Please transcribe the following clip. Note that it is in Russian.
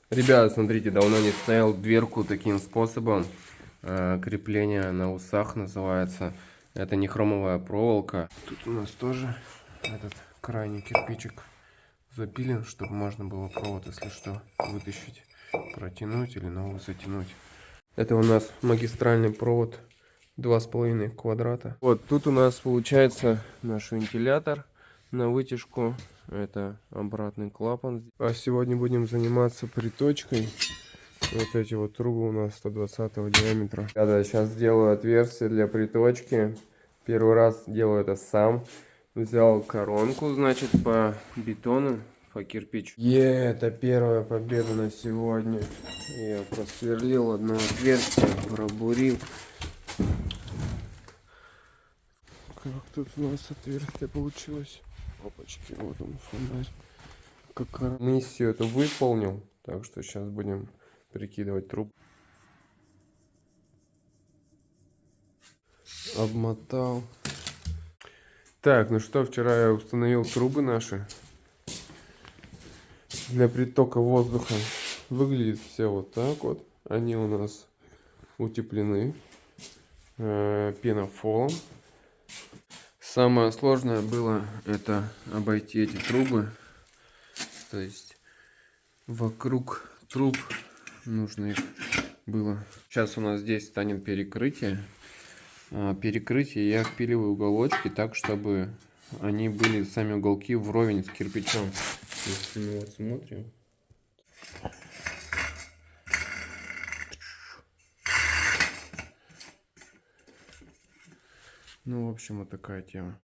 Ребята, смотрите, давно не ставил дверку таким способом. Крепление на усах называется. Это не хромовая проволока. Тут у нас тоже этот крайний кирпичик запилен, чтобы можно было провод, если что, вытащить, протянуть или новый затянуть. Это у нас магистральный провод 2,5 квадрата. Вот тут у нас получается наш вентилятор на вытяжку. Это обратный клапан. А сегодня будем заниматься приточкой. Вот эти вот трубы у нас 120 диаметра. Я сейчас делаю отверстие для приточки. Первый раз делаю это сам. Взял коронку, значит, по бетону, по кирпичу. Это первая победа на сегодня. Я просверлил одно отверстие, пробурил. Как тут у нас отверстие получилось? Опачки, вот он фонарь. Как миссию эту выполнил. Так что сейчас будем прикидывать труб. Обмотал. Так, ну что, вчера я установил трубы наши для притока воздуха. Выглядит все вот так вот. Они у нас утеплены пенофолом. Самое сложное было это обойти эти трубы. То есть вокруг труб нужно их было. Сейчас у нас здесь станет перекрытие. Перекрытие я впиливаю уголочки так, чтобы они были, сами уголки, вровень с кирпичом. Если мы вот смотрим. Ну, в общем, вот такая тема.